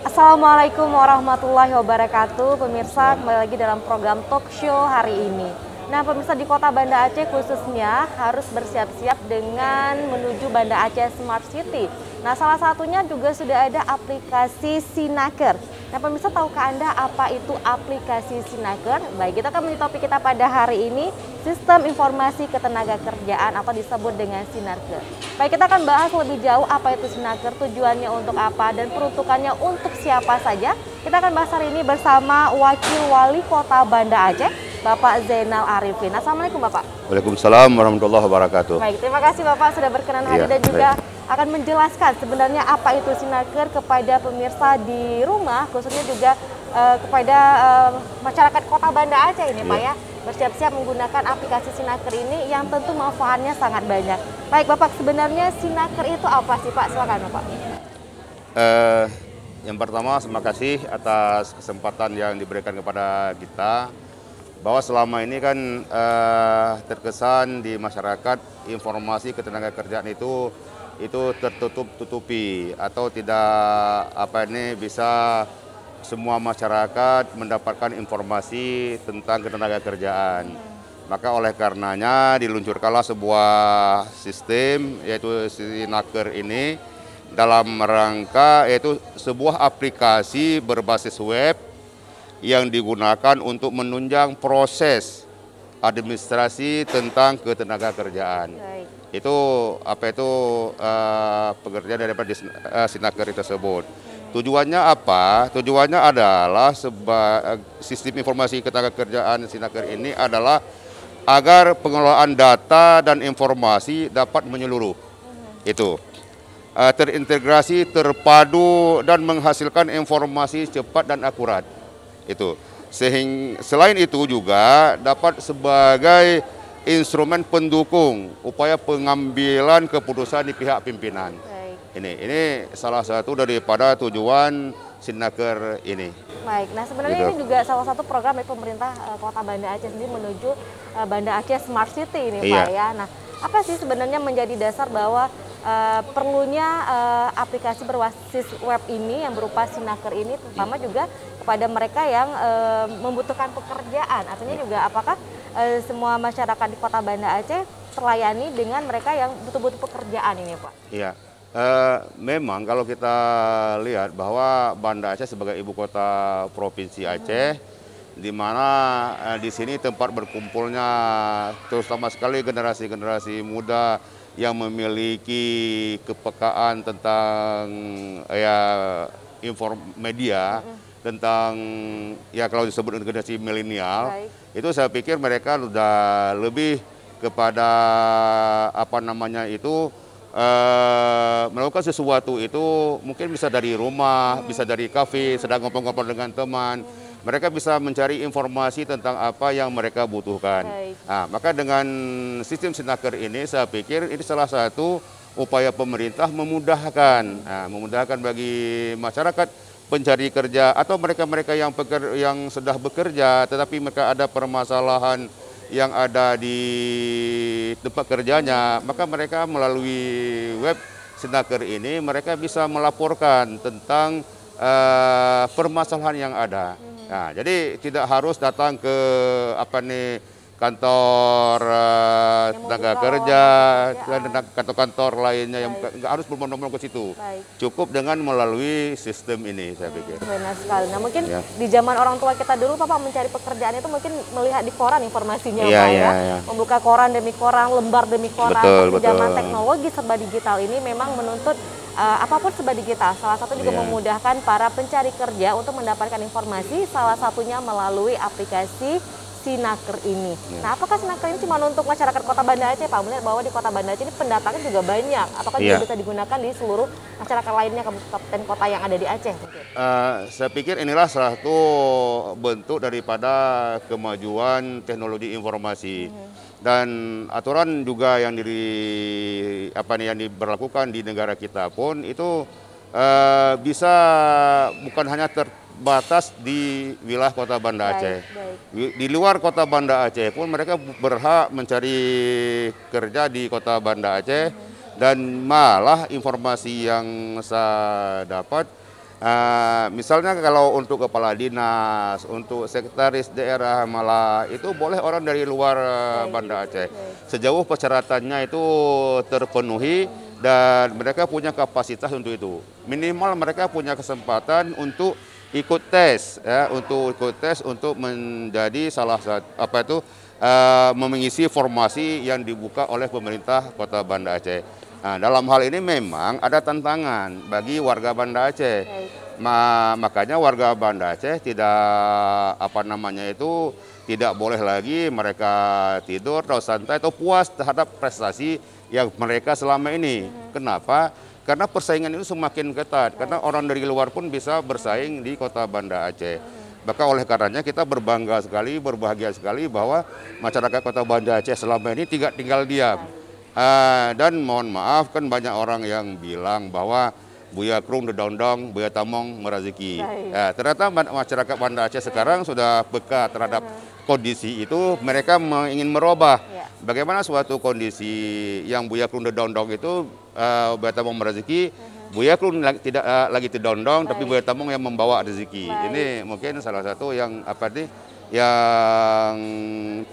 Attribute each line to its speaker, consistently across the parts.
Speaker 1: Assalamualaikum warahmatullahi wabarakatuh. Pemirsa, kembali lagi dalam program talk show hari ini. Nah, pemirsa, di Kota Banda Aceh khususnya harus bersiap-siap dengan menuju Banda Aceh Smart City. Nah, salah satunya juga sudah ada aplikasi Sinaker. Nah, pemirsa, tahukah Anda apa itu aplikasi Sinaker? Baik, kita akan menjadi topik kita pada hari ini, Sistem Informasi Ketenagakerjaan atau disebut dengan Sinaker. Baik, kita akan bahas lebih jauh apa itu Sinaker, tujuannya untuk apa, dan peruntukannya untuk siapa saja. Kita akan bahas hari ini bersama Wakil Wali Kota Banda Aceh, Bapak Zainal Arifin. Assalamualaikum Bapak.
Speaker 2: Waalaikumsalam warahmatullahi wabarakatuh.
Speaker 1: Baik, terima kasih Bapak sudah berkenan hadir dan juga akan menjelaskan sebenarnya apa itu Sinaker kepada pemirsa di rumah, khususnya juga kepada masyarakat Kota Banda Aceh ini Pak ya. Bersiap-siap menggunakan aplikasi Sinaker ini yang tentu manfaatnya sangat banyak. Baik Bapak, sebenarnya Sinaker itu apa sih Pak? Silakan Bapak.
Speaker 2: Yang pertama, terima kasih atas kesempatan yang diberikan kepada kita. Bahwa selama ini kan terkesan di masyarakat informasi ketenagakerjaan itu tertutup-tutupi atau tidak bisa semua masyarakat mendapatkan informasi tentang ketenagakerjaan. Maka oleh karenanya diluncurkanlah sebuah sistem yaitu Sinaker ini dalam rangka yaitu sebuah aplikasi berbasis web yang digunakan untuk menunjang proses administrasi tentang ketenagakerjaan. Itu pekerjaan daripada Sinaker tersebut. Tujuannya apa? Tujuannya adalah sistem informasi ketenagakerjaan Sinaker ini adalah agar pengelolaan data dan informasi dapat menyeluruh. Itu terintegrasi, terpadu dan menghasilkan informasi cepat dan akurat. Itu selain itu juga dapat sebagai instrumen pendukung upaya pengambilan keputusan di pihak pimpinan. Ini salah satu daripada tujuan Sinaker ini.
Speaker 1: Baik, nah sebenarnya ini juga salah satu program dari pemerintah Kota Banda Aceh sendiri menuju Banda Aceh Smart City ini Pak ya. Nah, apa sih sebenarnya menjadi dasar bahwa perlunya aplikasi berbasis web ini yang berupa Sinaker ini, terutama juga kepada mereka yang membutuhkan pekerjaan. Artinya juga apakah semua masyarakat di Kota Banda Aceh terlayani dengan mereka yang butuh pekerjaan ini Pak?
Speaker 2: Iya, memang kalau kita lihat bahwa Banda Aceh sebagai ibu kota provinsi Aceh, di mana di sini tempat berkumpulnya terutama sekali generasi-generasi muda yang memiliki kepekaan tentang media, tentang kalau disebut generasi milenial, itu saya pikir mereka sudah lebih kepada melakukan sesuatu itu mungkin bisa dari rumah, bisa dari kafe, sedang ngobrol-ngobrol dengan teman. Mereka bisa mencari informasi tentang apa yang mereka butuhkan. Nah, maka dengan sistem Sinaker ini saya pikir ini salah satu upaya pemerintah memudahkan bagi masyarakat pencari kerja atau mereka-mereka yang sudah bekerja tetapi mereka ada permasalahan yang ada di tempat kerjanya, maka mereka melalui web Sinaker ini mereka bisa melaporkan tentang permasalahan yang ada. Nah, jadi tidak harus datang ke kantor tenaga kerja, kantor-kantor lainnya yang nggak harus berbondong-bondong ke situ. Cukup dengan melalui sistem ini, saya pikir.
Speaker 1: Benar sekali. Nah, mungkin di zaman orang tua kita dulu, Bapak mencari pekerjaan itu mungkin melihat di koran informasinya, Pak ya. Membuka koran demi koran, lembar demi koran. Tapi zaman teknologi serba digital ini memang menuntut apapun serba digital. Salah satu juga memudahkan para pencari kerja untuk mendapatkan informasi, salah satunya melalui aplikasi Sinaker ini. Nah, apakah Sinaker ini cuma untuk masyarakat Kota Banda Aceh, Pak? Melihat bahwa di Kota Banda Aceh ini pendatangnya juga banyak. Apakah juga bisa digunakan di seluruh masyarakat lainnya, kabupaten kota yang ada di Aceh?
Speaker 2: Saya pikir inilah salah satu bentuk daripada kemajuan teknologi informasi. Dan aturan juga yang diberlakukan di negara kita pun itu bisa bukan hanya terbatas di wilayah Kota Banda Aceh. Di luar Kota Banda Aceh pun mereka berhak mencari kerja di Kota Banda Aceh. Dan malah informasi yang saya dapat Misalnya kalau untuk kepala dinas, untuk sekretaris daerah malah itu boleh orang dari luar Banda Aceh. Sejauh persyaratannya itu terpenuhi dan mereka punya kapasitas untuk itu. Minimal mereka punya kesempatan untuk ikut tes, ya, untuk menjadi salah satu mengisi formasi yang dibuka oleh pemerintah Kota Banda Aceh. Nah, dalam hal ini memang ada tantangan bagi warga Banda Aceh. Makanya warga Banda Aceh tidak boleh lagi mereka tidur atau santai atau puas terhadap prestasi yang mereka selama ini. Kenapa? Karena persaingan itu semakin ketat. Karena orang dari luar pun bisa bersaing di Kota Banda Aceh. Maka oleh karenanya kita berbangga sekali, berbahagia sekali bahwa masyarakat Kota Banda Aceh selama ini tidak tinggal diam. Dan mohon maaf, kan banyak orang yang bilang bahwa Buya Krung dedondong, Buya Tamong meraziki. Ternyata masyarakat Banda Aceh sekarang sudah peka terhadap kondisi itu, mereka ingin merubah. Bagaimana suatu kondisi yang Buya Krung dedondong itu, Buya Tamong meraziki, Buya Krung tidak lagi dedondong, tapi Buya Tamong yang membawa rezeki. Ini mungkin salah satu yang yang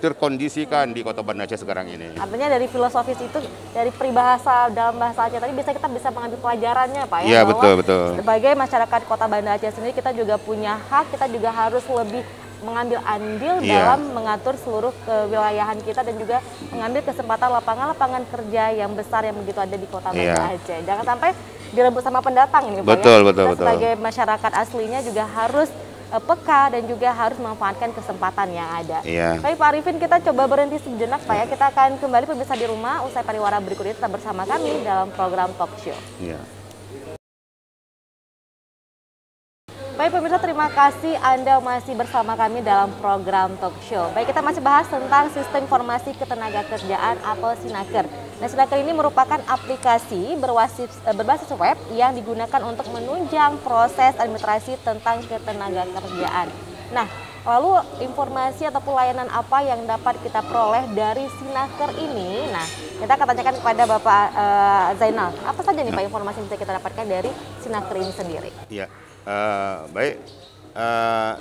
Speaker 2: terkondisikan di Kota Banda Aceh sekarang ini.
Speaker 1: Artinya dari filosofis itu, dari peribahasa dalam bahasa Aceh tadi kita bisa mengambil pelajarannya, Pak, ya?
Speaker 2: Iya, betul.
Speaker 1: Sebagai masyarakat Kota Banda Aceh sendiri, kita juga punya hak, kita juga harus lebih mengambil andil dalam mengatur seluruh kewilayahan kita dan juga mengambil kesempatan lapangan-lapangan kerja yang besar yang begitu ada di Kota Banda Aceh. Jangan sampai direbut sama pendatang ini, Pak,
Speaker 2: betul.
Speaker 1: Sebagai masyarakat aslinya juga harus peka dan juga harus memanfaatkan kesempatan yang ada. Baik Pak Arifin, kita coba berhenti sejenak, Pak, ya. Kita akan kembali pemirsa di rumah usai pariwara berikut ini, tetap bersama kami dalam program Talk Show. Baik pemirsa, terima kasih Anda masih bersama kami dalam program Talk Show. Baik, kita masih bahas tentang Sistem Informasi Ketenagakerjaan atau Sinaker. Nah, Sinaker ini merupakan aplikasi berbasis web yang digunakan untuk menunjang proses administrasi tentang ketenagakerjaan. Nah, lalu informasi ataupun layanan apa yang dapat kita peroleh dari Sinaker ini? Nah, kita akan tanyakan kepada Bapak Zainal. Apa saja nih Pak informasi yang bisa kita dapatkan dari Sinaker ini sendiri?
Speaker 2: Baik,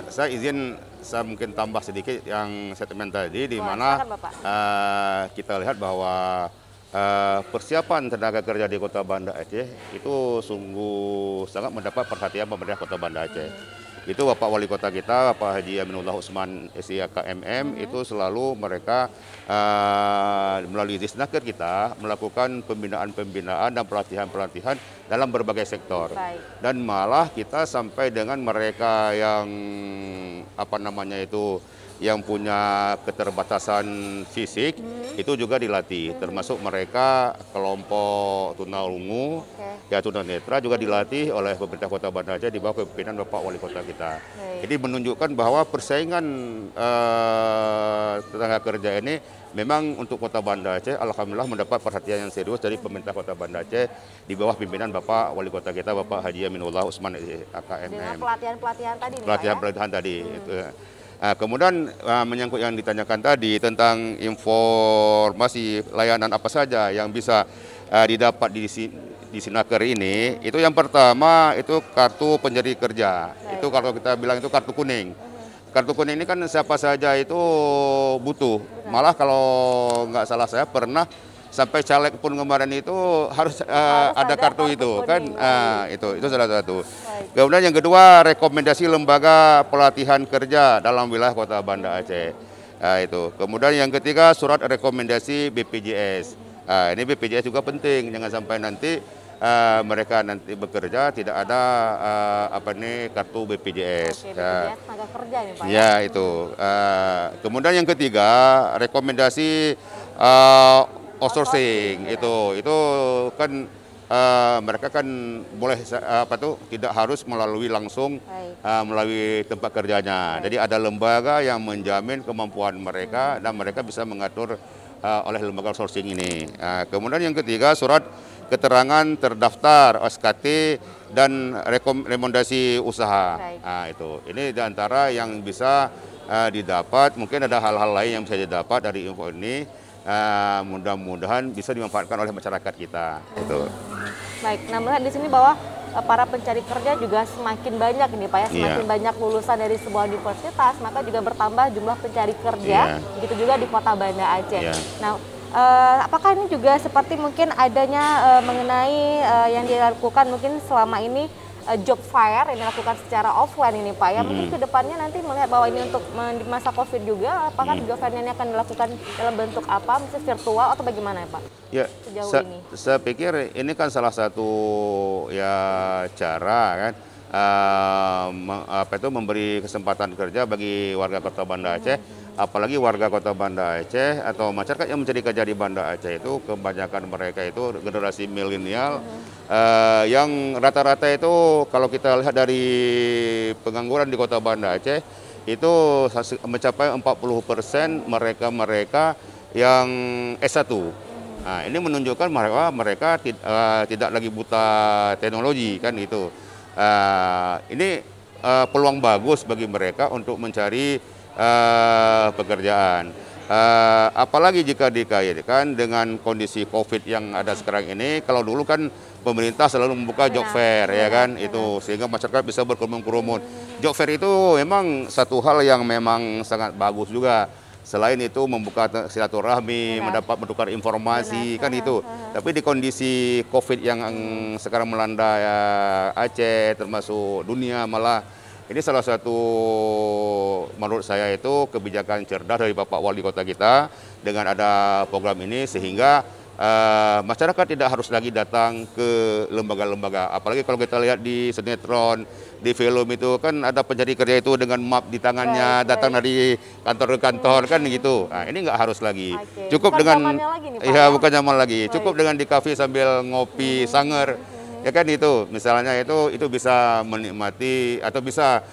Speaker 2: saya mungkin tambah sedikit yang statement tadi, di mana kita lihat bahwa persiapan tenaga kerja di Kota Banda Aceh itu sungguh sangat mendapat perhatian pemerintah Kota Banda Aceh. Itu Bapak Wali Kota kita, Bapak Haji Aminullah Usman SIAKMM, itu selalu mereka melalui Disnaker kita melakukan pembinaan dan pelatihan dalam berbagai sektor. Dan malah kita sampai dengan mereka yang yang punya keterbatasan fisik itu juga dilatih, termasuk mereka kelompok tunarungu, tunanetra juga dilatih oleh pemerintah Kota Banda Aceh di bawah kepemimpinan Bapak Wali Kota kita. Jadi menunjukkan bahwa persaingan tenaga kerja ini memang untuk Kota Banda Aceh alhamdulillah mendapat perhatian yang serius dari pemerintah Kota Banda Aceh di bawah pimpinan Bapak Wali Kota kita, Bapak Haji Aminullah Usman AKMM.
Speaker 1: Dengan pelatihan-pelatihan tadi nih,
Speaker 2: pelatihan tadi itu. Kemudian menyangkut yang ditanyakan tadi tentang informasi layanan apa saja yang bisa didapat di Sinaker ini, itu yang pertama itu kartu penjadi kerja. Itu kalau kita bilang itu kartu kuning. Kartu kuning ini kan siapa saja itu butuh. Malah kalau nggak salah saya pernah sampai caleg pun kemarin itu harus ada kartu itu kan, itu salah satu. Kemudian yang kedua, rekomendasi lembaga pelatihan kerja dalam wilayah Kota Banda Aceh. Itu. Kemudian yang ketiga, surat rekomendasi BPJS. Ini BPJS juga penting, jangan sampai nanti mereka nanti bekerja tidak ada kartu BPJS.
Speaker 1: BPJS tenaga kerja nih Pak.
Speaker 2: Ya, itu. Kemudian yang ketiga, rekomendasi outsourcing. Itu kan mereka kan boleh tidak harus melalui langsung melalui tempat kerjanya. Jadi ada lembaga yang menjamin kemampuan mereka dan mereka bisa mengatur oleh lembaga outsourcing ini. Kemudian yang ketiga, surat keterangan terdaftar SKT dan rekomendasi usaha. Itu. Ini diantara yang bisa didapat. Mungkin ada hal-hal lain yang bisa didapat dari info ini. Mudah-mudahan bisa dimanfaatkan oleh masyarakat kita. Itu.
Speaker 1: Baik, nah melihat di sini bahwa para pencari kerja juga semakin banyak ini Pak ya, semakin banyak lulusan dari sebuah universitas, maka juga bertambah jumlah pencari kerja, begitu juga di Kota Banda Aceh. Nah, apakah ini juga seperti mungkin adanya mengenai yang dilakukan mungkin selama ini job fair yang dilakukan secara offline ini Pak ya, mungkin kedepannya nanti melihat bahwa ini untuk di masa COVID juga, apakah job fair ini akan dilakukan dalam bentuk apa, mungkin virtual atau bagaimana ya Pak?
Speaker 2: Ya, saya pikir ini kan salah satu ya cara kan memberi kesempatan kerja bagi warga Kota Banda Aceh, apalagi warga Kota Banda Aceh atau masyarakat yang mencari kerja di Banda Aceh itu kebanyakan mereka itu generasi milenial yang rata-rata itu kalau kita lihat dari pengangguran di Kota Banda Aceh itu mencapai 40% mereka yang S1. Nah, ini menunjukkan mereka tidak lagi buta teknologi kan itu. Ini peluang bagus bagi mereka untuk mencari pekerjaan. Apalagi jika dikaitkan dengan kondisi COVID yang ada sekarang ini. Kalau dulu kan pemerintah selalu membuka job fair ya kan itu sehingga masyarakat bisa berkerumun-kerumun. Job fair itu memang satu hal yang memang sangat bagus juga. Selain itu membuka silaturahmi, mendapat bertukar informasi kan itu. Tapi di kondisi COVID yang sekarang melanda Aceh termasuk dunia malah ini salah satu menurut saya itu kebijakan cerdas dari Bapak Wali Kota kita dengan ada program ini sehingga masyarakat tidak harus lagi datang ke lembaga-lembaga. Apalagi kalau kita lihat di sinetron, di film itu kan ada pencari kerja itu dengan map di tangannya, datang dari kantor ke kantor kan gitu. Nah, ini nggak harus lagi. Cukup bukan dengan bukan zaman lagi. Cukup dengan di kafe sambil ngopi sanger. Ya kan itu, misalnya itu bisa menikmati atau bisa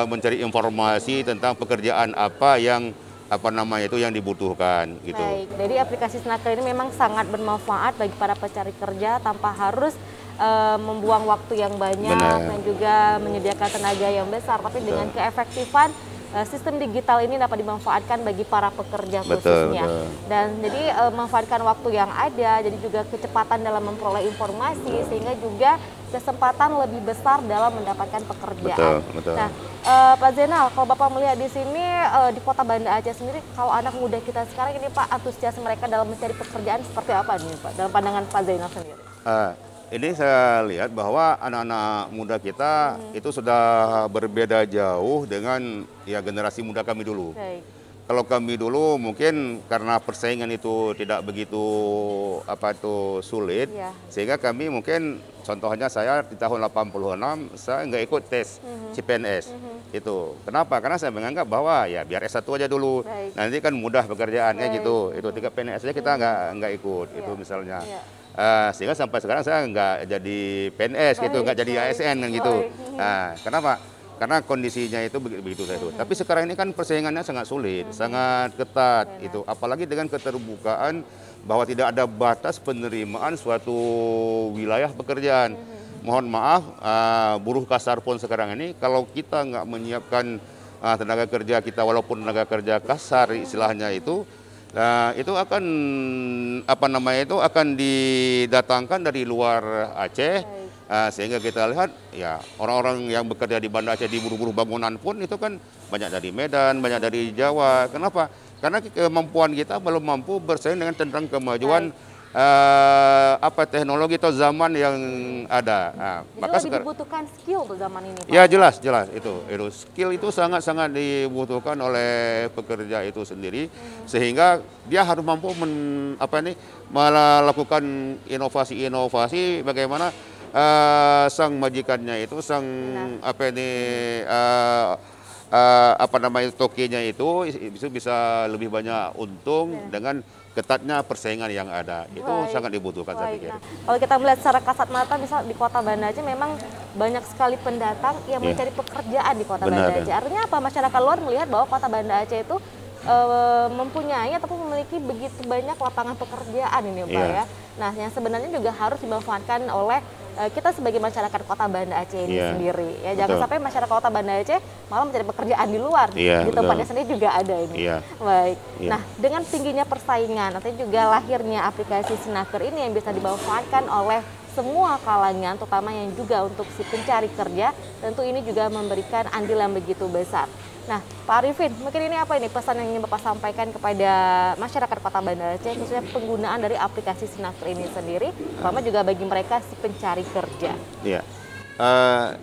Speaker 2: mencari informasi tentang pekerjaan apa yang yang dibutuhkan gitu.
Speaker 1: Baik, jadi aplikasi Snaker ini memang sangat bermanfaat bagi para pencari kerja tanpa harus membuang waktu yang banyak dan juga menyediakan tenaga yang besar, tapi dengan keefektifan sistem digital ini dapat dimanfaatkan bagi para pekerja khususnya. Dan jadi memanfaatkan waktu yang ada, jadi juga kecepatan dalam memperoleh informasi sehingga juga kesempatan lebih besar dalam mendapatkan pekerjaan. Nah, Pak Zainal, kalau Bapak melihat di sini di Kota Banda Aceh sendiri, kalau anak muda kita sekarang ini Pak, antusias mereka dalam mencari pekerjaan seperti apa nih Pak, dalam pandangan Pak Zainal sendiri?
Speaker 2: Ini saya lihat bahwa anak-anak muda kita itu sudah berbeda jauh dengan generasi muda kami dulu. Kalau kami dulu mungkin karena persaingan itu tidak begitu sulit, sehingga kami mungkin contohnya saya di tahun 86 saya nggak ikut tes CPNS. Itu kenapa? Karena saya menganggap bahwa ya biar S1 aja dulu, nanti kan mudah pekerjaannya gitu. Itu tingkat PNS aja kita nggak ikut itu misalnya. Sehingga sampai sekarang saya nggak jadi PNS gitu, nggak jadi ASN kan gitu. Kenapa? Karena kondisinya itu begitu itu. Tapi sekarang ini kan persaingannya sangat sulit, sangat ketat itu. Apalagi dengan keterbukaan bahwa tidak ada batas penerimaan suatu wilayah pekerjaan. Mohon maaf, buruh kasar pun sekarang ini kalau kita nggak menyiapkan tenaga kerja kita, walaupun tenaga kerja kasar istilahnya itu akan akan didatangkan dari luar Aceh, sehingga kita lihat ya orang-orang yang bekerja di Banda Aceh di buruh-buruh bangunan pun itu kan banyak dari Medan, banyak dari Jawa. Kenapa? Karena kemampuan kita belum mampu bersaing dengan tentang kemajuan teknologi atau zaman yang ada.
Speaker 1: Maka dibutuhkan skill tuh zaman ini, Pak.
Speaker 2: Ya jelas itu skill itu sangat-sangat dibutuhkan oleh pekerja itu sendiri, sehingga dia harus mampu melakukan inovasi-inovasi bagaimana sang majikannya itu tokinya itu bisa lebih banyak untung dengan ketatnya persaingan yang ada. Itu sangat dibutuhkan saya pikir.
Speaker 1: Kalau kita melihat secara kasat mata, misal di Kota Banda Aceh memang banyak sekali pendatang yang mencari pekerjaan di Kota Banda Aceh. Artinya apa? Masyarakat luar melihat bahwa Kota Banda Aceh itu mempunyai ataupun memiliki begitu banyak lapangan pekerjaan ini Pak ya. Nah, yang sebenarnya juga harus dimanfaatkan oleh kita sebagai masyarakat Kota Banda Aceh ini sendiri. Ya, jangan sampai masyarakat Kota Banda Aceh malah mencari pekerjaan di luar. Di tempatnya sendiri juga ada ini. Baik. Nah, dengan tingginya persaingan, nanti juga lahirnya aplikasi Snaker ini yang bisa dimanfaatkan oleh semua kalangan, terutama yang juga untuk si pencari kerja, tentu ini juga memberikan andil yang begitu besar. Nah, Pak Arifin, mungkin ini apa ini pesan yang ingin Bapak sampaikan kepada masyarakat Kota Banda Aceh, khususnya penggunaan dari aplikasi Sinaker ini sendiri, terutama juga bagi mereka si pencari kerja?
Speaker 2: Iya.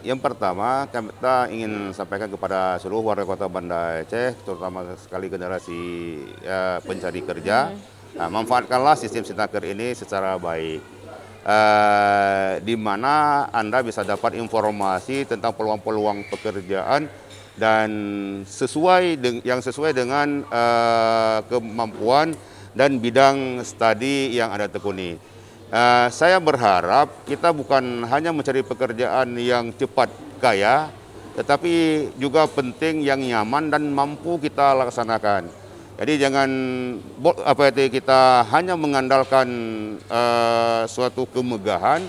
Speaker 2: Yang pertama, kita ingin sampaikan kepada seluruh warga Kota Banda Aceh, terutama sekali generasi pencari kerja, manfaatkanlah sistem Sinaker ini secara baik. Di mana Anda bisa dapat informasi tentang peluang-peluang pekerjaan dan sesuai dengan kemampuan dan bidang studi yang Anda tekuni. Saya berharap kita bukan hanya mencari pekerjaan yang cepat kaya, tetapi juga penting yang nyaman dan mampu kita laksanakan. Jadi jangan kita hanya mengandalkan suatu kemegahan,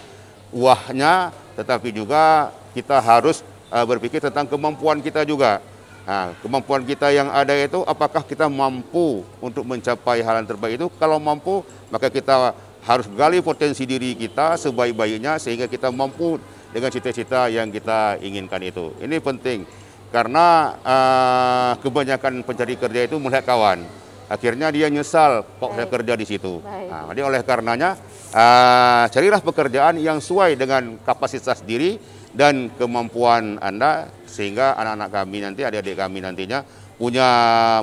Speaker 2: wahnya, tetapi juga kita harus berpikir tentang kemampuan kita juga. Nah, kemampuan kita yang ada itu, apakah kita mampu untuk mencapai hal yang terbaik itu? Kalau mampu, maka kita harus gali potensi diri kita sebaik-baiknya sehingga kita mampu dengan cita-cita yang kita inginkan itu. Ini penting karena kebanyakan pencari kerja itu melihat kawan. Akhirnya dia nyesal kok saya kerja di situ. Nah, jadi oleh karenanya carilah pekerjaan yang sesuai dengan kapasitas diri dan kemampuan Anda sehingga anak-anak kami nanti, adik-adik kami nantinya punya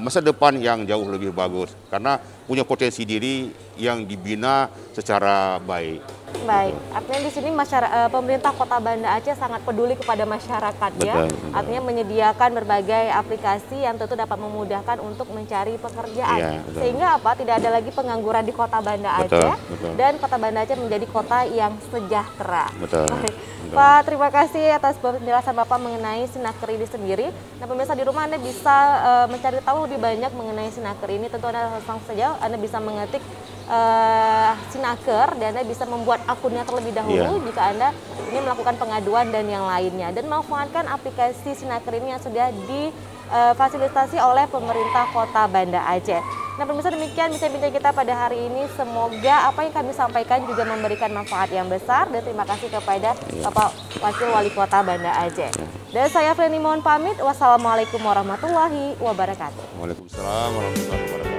Speaker 2: masa depan yang jauh lebih bagus karena punya potensi diri yang dibina secara baik.
Speaker 1: Baik, artinya di sini pemerintah Kota Banda Aceh sangat peduli kepada masyarakat. Betul, ya. Artinya menyediakan berbagai aplikasi yang tentu dapat memudahkan untuk mencari pekerjaan. Ya, sehingga apa? Tidak ada lagi pengangguran di Kota Banda Aceh dan Kota Banda Aceh menjadi kota yang sejahtera. Betul. Pak, terima kasih atas penjelasan Bapak mengenai Sinaker ini sendiri. Nah, pemirsa di rumah Anda bisa mencari tahu lebih banyak mengenai Sinaker ini. Tentu Anda langsung saja Anda bisa mengetik Sinaker dan Anda bisa membuat akunnya terlebih dahulu jika Anda ingin melakukan pengaduan dan yang lainnya. Dan manfaatkan aplikasi Sinaker ini yang sudah difasilitasi oleh pemerintah Kota Banda Aceh. Nah, pemirsa, demikian bincang-bincang kita pada hari ini. Semoga apa yang kami sampaikan juga memberikan manfaat yang besar. Dan terima kasih kepada Bapak Wakil Wali Kota Banda Aceh. Dan saya Feni mohon pamit. Wassalamualaikum warahmatullahi wabarakatuh.
Speaker 2: Waalaikumsalam warahmatullahi wabarakatuh.